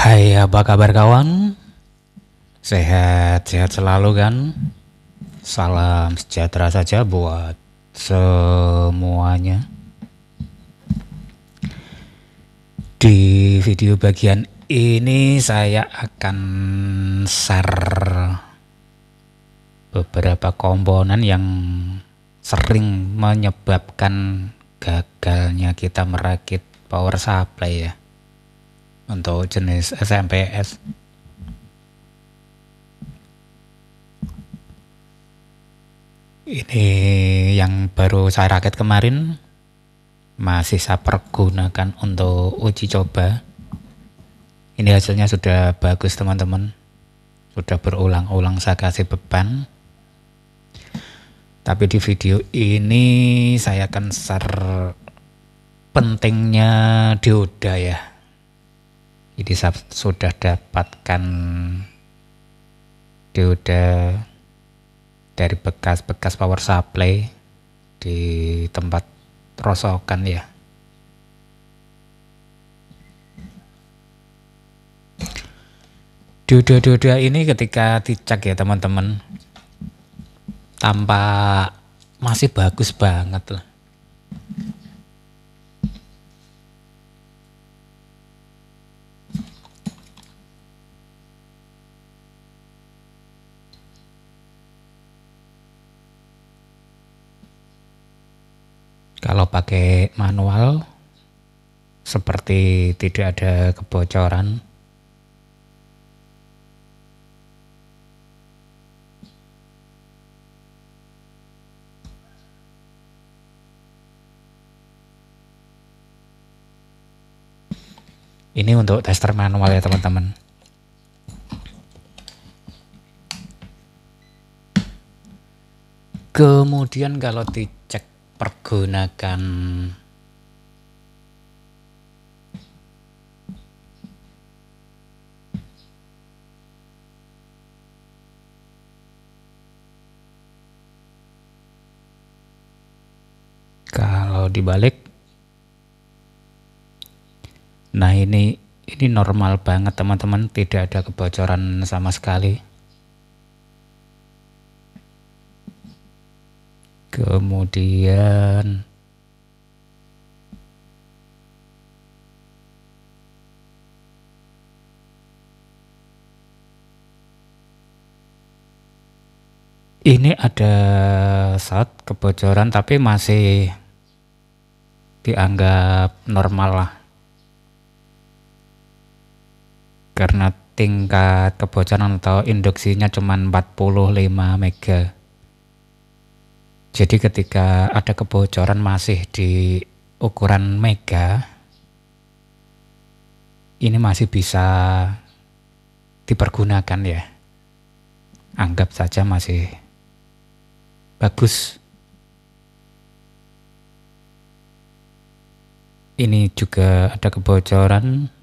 Hai, apa kabar kawan? Sehat-sehat selalu kan? Salam sejahtera saja buat semuanya. Di video bagian ini saya akan share beberapa komponen yang sering menyebabkan gagalnya kita merakit power supply ya, untuk jenis SMPS. Ini yang baru saya rakit kemarin, masih saya pergunakan untuk uji coba. Ini hasilnya sudah bagus teman-teman, sudah berulang-ulang saya kasih beban. Tapi di video ini saya akan share pentingnya dioda ya. Jadi saya sudah dapatkan dioda dari bekas power supply di tempat rosokan ya. Dioda ini ketika dicek ya teman-teman, tampak masih bagus banget lah. Kalau pakai manual seperti tidak ada kebocoran. Ini untuk tester manual ya teman-teman. Kemudian kalau dicek pergunakan kalau dibalik, nah ini normal banget teman-teman, tidak ada kebocoran sama sekali. Kemudian ini ada saat kebocoran tapi masih dianggap normal lah, karena tingkat kebocoran atau induksinya cuma 45 mega. Jadi ketika ada kebocoran masih di ukuran mega, ini masih bisa dipergunakan ya. Anggap saja masih bagus. Ini juga ada kebocoran.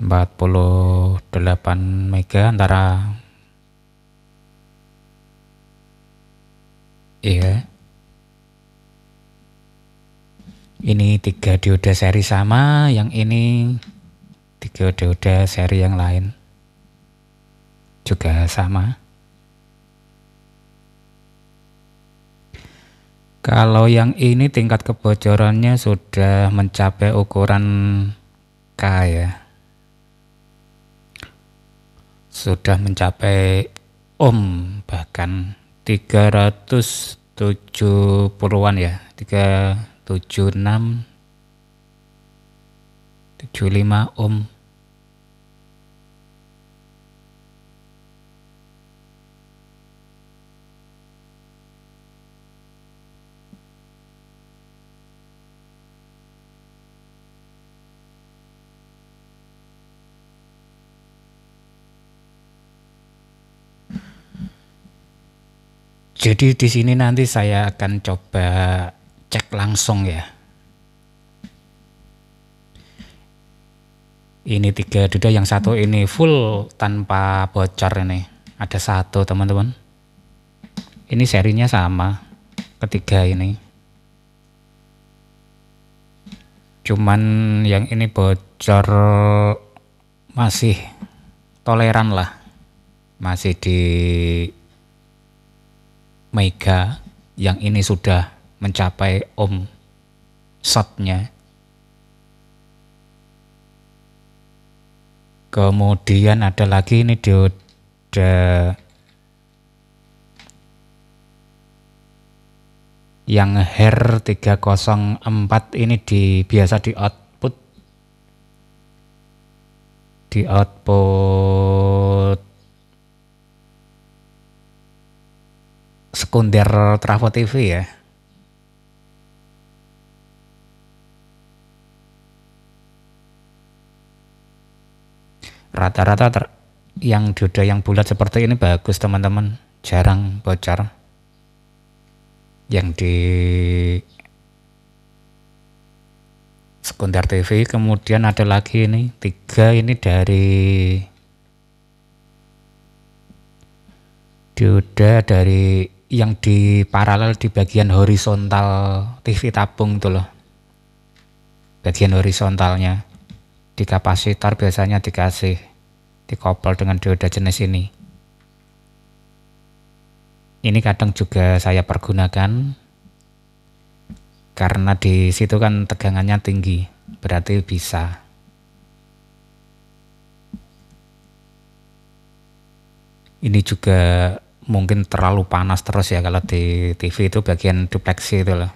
(48 mega) antara iya. Ini 3 dioda seri sama, yang ini 3 dioda seri yang lain juga sama. Kalau yang ini tingkat kebocorannya sudah mencapai ukuran K ya. Sudah mencapai ohm, bahkan 370-an ya, 376 75 ohm. Jadi di sini nanti saya akan coba cek langsung ya. Ini 3 dioda, yang satu ini full tanpa bocor ini. Ada satu teman-teman. Ini serinya sama, ketiga ini. Cuman yang ini bocor masih toleran lah. Masih di mega, yang ini sudah mencapai ohm shotnya. Kemudian ada lagi ini dioda yang HER 304 ini biasa di output sekunder trafo TV ya. Rata-rata yang dioda yang bulat seperti ini bagus teman-teman, jarang bocor. Yang di sekunder TV. Kemudian ada lagi ini 3, ini dari dioda dari yang di paralel di bagian horizontal TV tabung tuh loh, bagian horizontalnya. Di kapasitor biasanya dikasih dikoppel dengan dioda jenis ini. Ini kadang juga saya pergunakan karena di situ kan tegangannya tinggi, berarti bisa. Ini juga mungkin terlalu panas terus ya kalau di TV itu bagian dupleksi itu loh.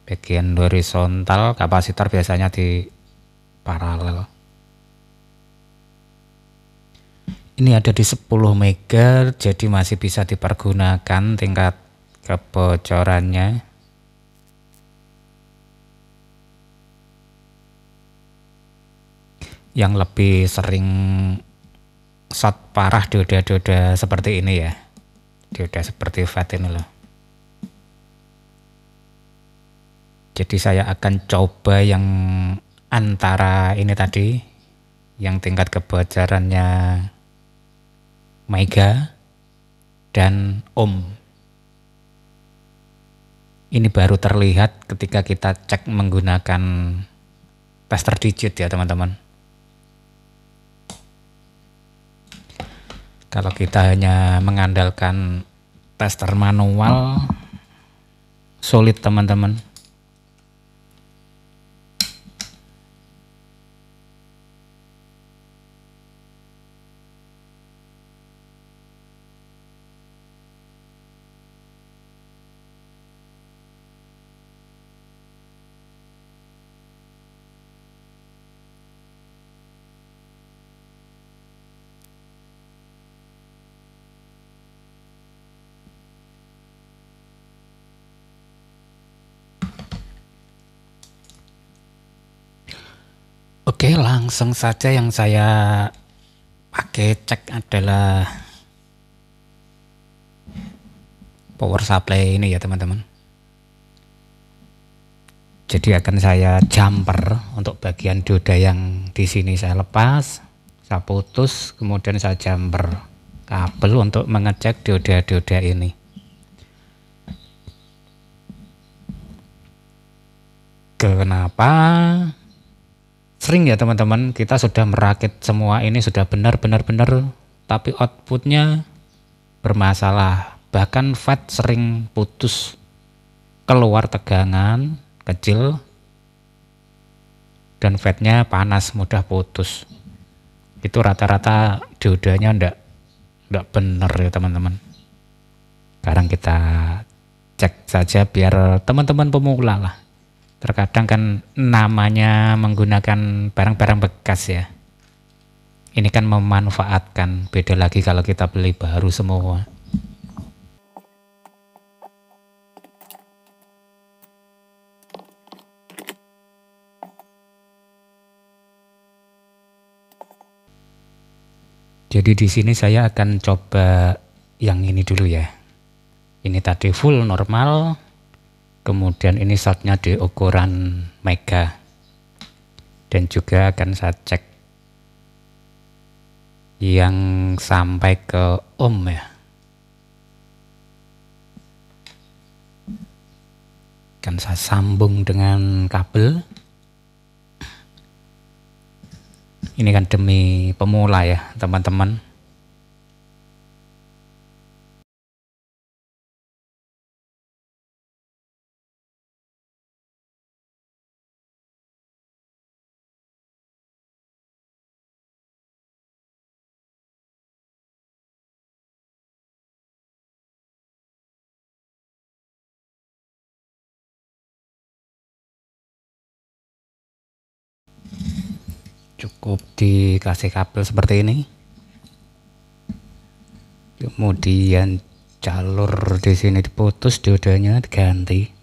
Bagian horizontal kapasitor biasanya di paralel. Ini ada di 10 mega, jadi masih bisa dipergunakan tingkat kebocorannya. Yang lebih sering short parah dioda-dioda seperti ini ya, dioda seperti FET ini loh. Jadi saya akan coba yang antara ini tadi, yang tingkat kebocorannya mega dan ohm. Ini baru terlihat ketika kita cek menggunakan tester digit ya teman-teman. Kalau kita hanya mengandalkan tester manual, sulit teman-teman. Oke, langsung saja yang saya pakai cek adalah power supply ini ya teman-teman. Jadi akan saya jumper untuk bagian dioda yang di sini saya lepas, saya putus, kemudian saya jumper kabel untuk mengecek dioda-dioda ini. Kenapa? Sering ya teman-teman, kita sudah merakit semua ini sudah benar-benar, tapi outputnya bermasalah. Bahkan FET sering putus, keluar tegangan kecil, dan FET-nya panas, mudah putus. Itu rata-rata diodanya enggak benar ya teman-teman. Sekarang kita cek saja biar teman-teman pemula lah. Terkadang kan namanya menggunakan barang-barang bekas ya. Ini kan memanfaatkan, beda lagi kalau kita beli baru semua. Jadi di sini saya akan coba yang ini dulu ya. Ini tadi full normal. Kemudian ini shortnya di ukuran mega, dan juga akan saya cek yang sampai ke ohm ya. Kan saya sambung dengan kabel. Ini kan demi pemula ya teman-teman. Cukup dikasih kabel seperti ini. Kemudian jalur di sini diputus, diodanya diganti.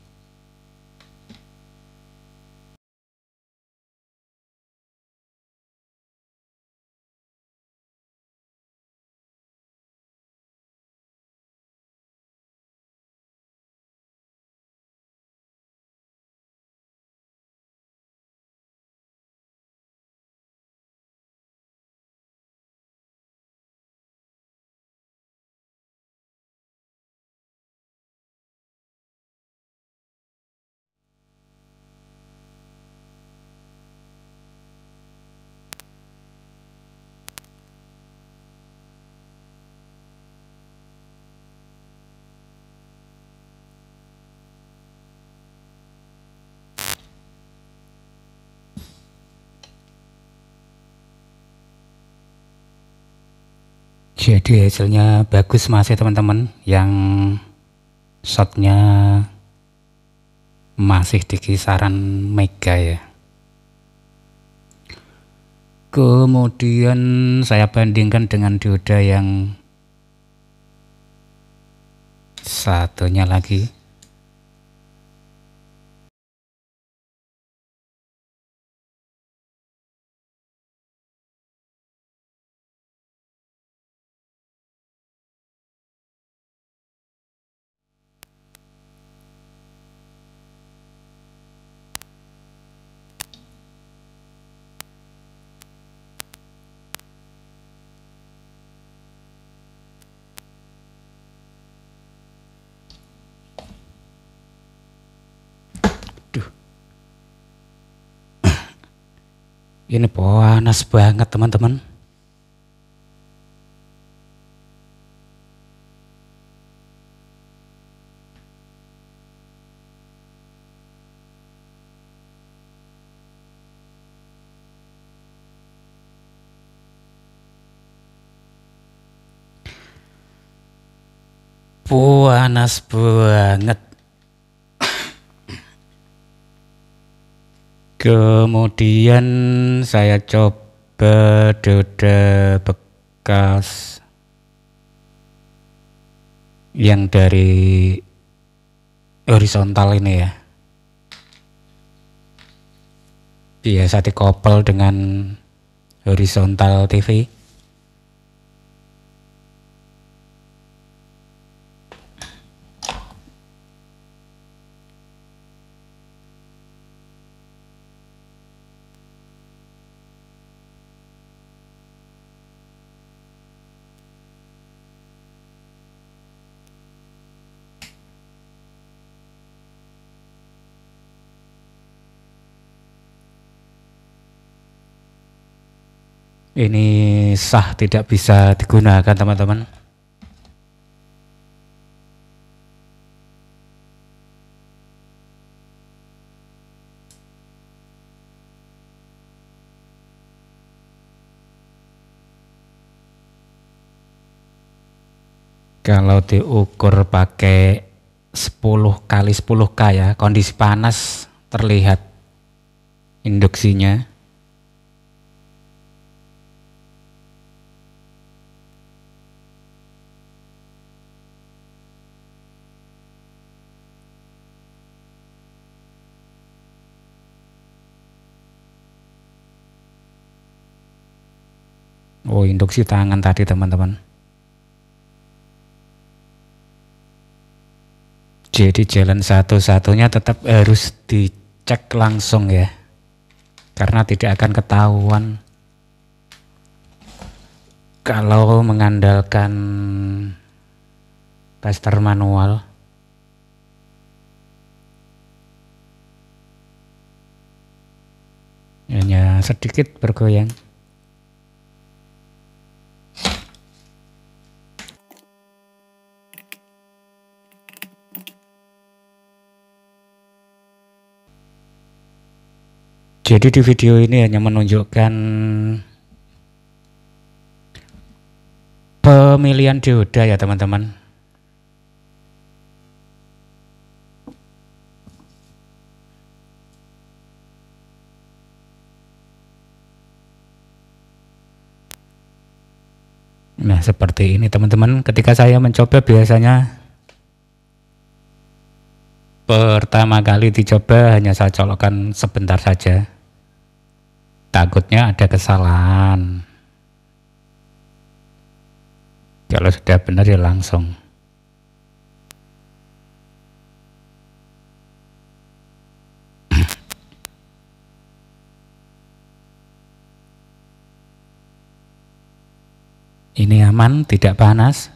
Jadi hasilnya bagus masih teman-teman, yang shotnya masih di kisaran mega ya. Kemudian saya bandingkan dengan dioda yang satunya lagi. Ini panas banget teman-teman. Panas banget. Kemudian saya coba dioda bekas yang dari horizontal ini ya. Biasa dikopel dengan horizontal TV. Ini sah, tidak bisa digunakan teman-teman. Kalau diukur pakai 10 kali 10K ya, kondisi panas terlihat induksinya. Oh, induksi tangan tadi teman-teman. Jadi jalan satu-satunya tetap harus dicek langsung ya, karena tidak akan ketahuan kalau mengandalkan tester manual. sedikit bergoyang. Jadi di video ini hanya menunjukkan pemilihan dioda ya teman-teman. Nah seperti ini teman-teman, ketika saya mencoba biasanya pertama kali dicoba hanya saya colokkan sebentar saja. Takutnya ada kesalahan. Kalau sudah benar ya langsung. Ini aman, tidak panas.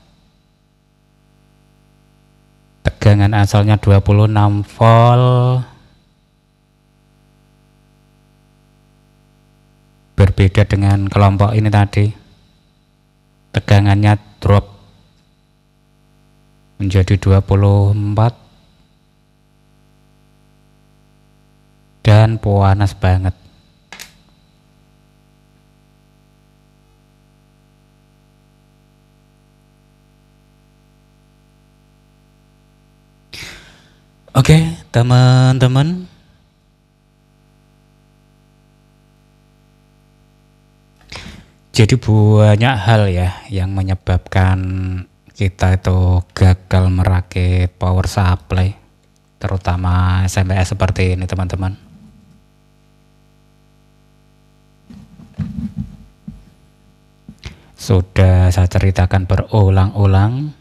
Tegangan asalnya 26 volt. Berbeda dengan kelompok ini tadi, tegangannya drop menjadi 24 dan panas banget. Oke, teman-teman. Jadi banyak hal ya yang menyebabkan kita itu gagal merakit power supply, terutama SMPS seperti ini teman-teman. Sudah saya ceritakan berulang-ulang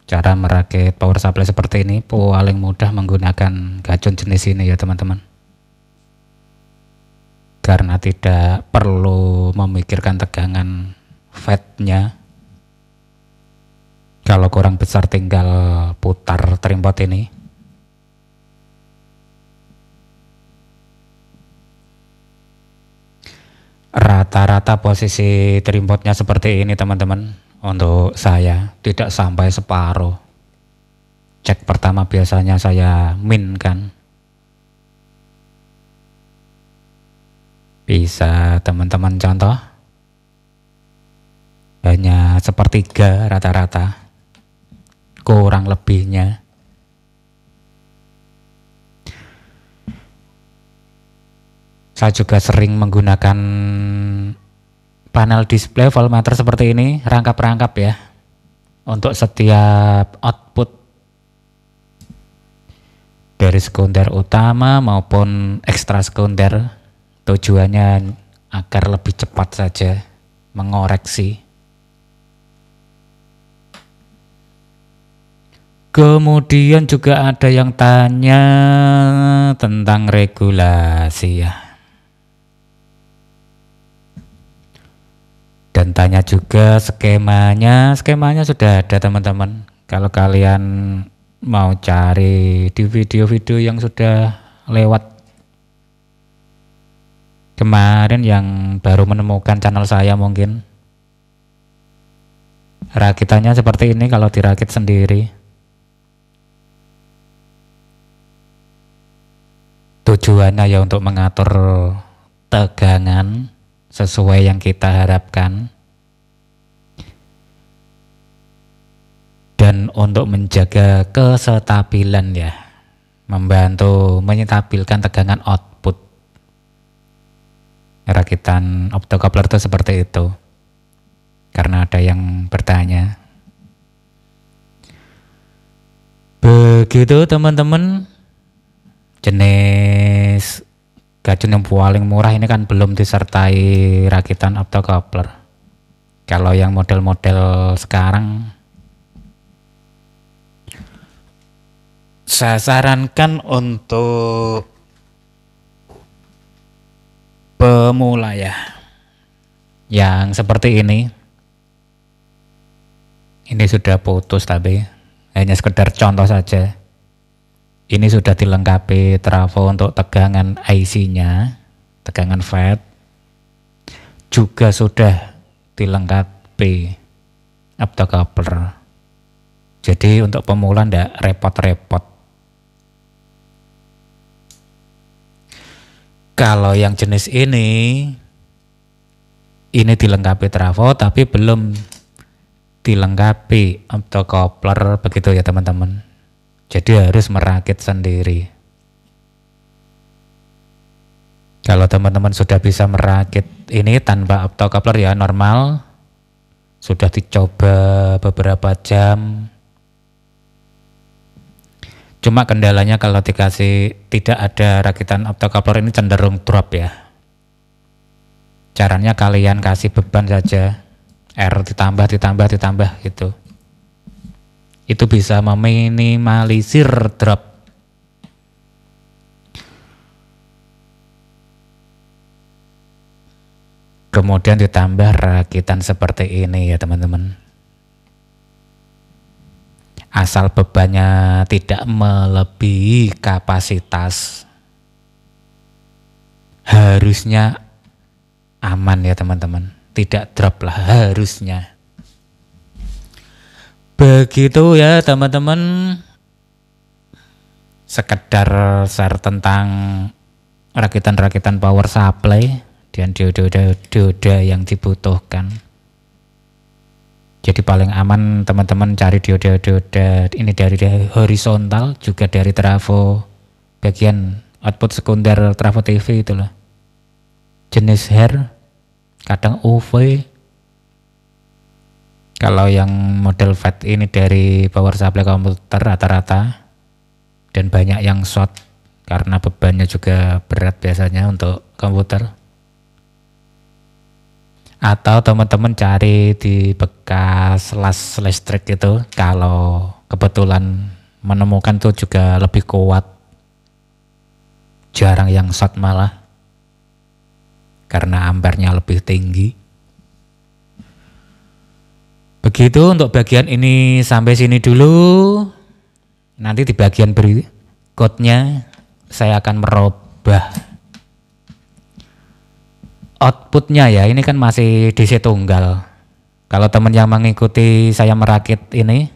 cara merakit power supply seperti ini. Paling mudah menggunakan gacun jenis ini ya teman-teman, karena tidak perlu memikirkan tegangan fatnya. Kalau kurang besar tinggal putar trimpot ini. Rata-rata posisi trimpotnya seperti ini teman-teman. Untuk saya tidak sampai separuh. Cek pertama biasanya saya min kan. Bisa teman-teman contoh, hanya sepertiga rata-rata, kurang lebihnya. Saya juga sering menggunakan panel display voltmeter seperti ini, rangkap-rangkap ya, untuk setiap output dari sekunder utama maupun ekstra sekunder. Tujuannya agar lebih cepat saja mengoreksi. Kemudian juga ada yang tanya tentang regulasi ya. Dan tanya juga skemanya. Skemanya sudah ada teman-teman. Kalau kalian mau cari di video-video yang sudah lewat kemarin, yang baru menemukan channel saya mungkin, rakitannya seperti ini kalau dirakit sendiri. Tujuannya ya untuk mengatur tegangan sesuai yang kita harapkan, dan untuk menjaga kestabilan ya, membantu menstabilkan tegangan output. Rakitan optocoupler itu seperti itu, karena ada yang bertanya. Begitu teman-teman. Jenis gacun yang paling murah ini kan belum disertai rakitan optocoupler. Kalau yang model-model sekarang, saya sarankan untuk pemula ya, yang seperti ini. Ini sudah putus tapi hanya sekedar contoh saja. Ini sudah dilengkapi trafo untuk tegangan IC-nya, tegangan FET, juga sudah dilengkapi optocoupler. Jadi untuk pemula ndak repot-repot. Kalau yang jenis ini dilengkapi trafo tapi belum dilengkapi optocoupler, begitu ya teman-teman. Jadi harus merakit sendiri. Kalau teman-teman sudah bisa merakit ini tanpa optocoupler ya normal, sudah dicoba beberapa jam. Cuma kendalanya kalau dikasih tidak ada rakitan optocoupler ini cenderung drop ya. Caranya kalian kasih beban saja, R ditambah gitu. Itu bisa meminimalisir drop. Kemudian ditambah rakitan seperti ini ya teman-teman. Asal bebannya tidak melebihi kapasitas, harusnya aman ya teman-teman. Tidak drop lah harusnya. Begitu ya teman-teman. Sekedar share tentang rakitan-rakitan power supply dan dioda yang dibutuhkan. Jadi paling aman teman-teman cari dioda ini dari horizontal, juga dari trafo bagian output sekunder trafo TV itulah. Jenis hair, kadang UV. Kalau yang model FET ini dari power supply komputer rata-rata, dan banyak yang short karena bebannya juga berat biasanya untuk komputer. Atau teman-teman cari di bekas las listrik itu, kalau kebetulan menemukan itu juga lebih kuat, jarang yang short malah karena ampernya lebih tinggi. Begitu untuk bagian ini, sampai sini dulu. Nanti di bagian berikutnya saya akan merubah outputnya ya. Ini kan masih DC tunggal. Kalau teman yang mengikuti saya merakit ini,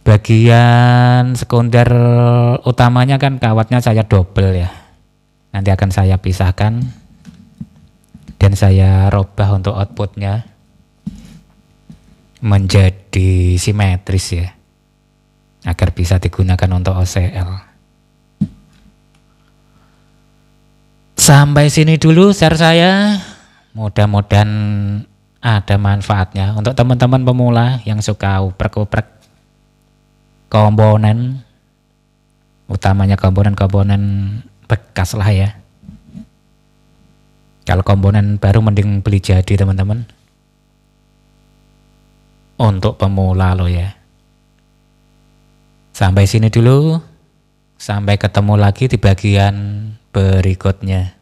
bagian sekunder utamanya kan kawatnya saya double ya. Nanti akan saya pisahkan dan saya rubah untuk outputnya menjadi simetris ya, agar bisa digunakan untuk OCL. Sampai sini dulu share saya, mudah-mudahan ada manfaatnya untuk teman-teman pemula yang suka uprek-uprek komponen, utamanya komponen-komponen bekas lah ya. Kalau komponen baru mending beli jadi teman-teman. Untuk pemula loh ya. Sampai sini dulu, sampai ketemu lagi di bagian berikutnya.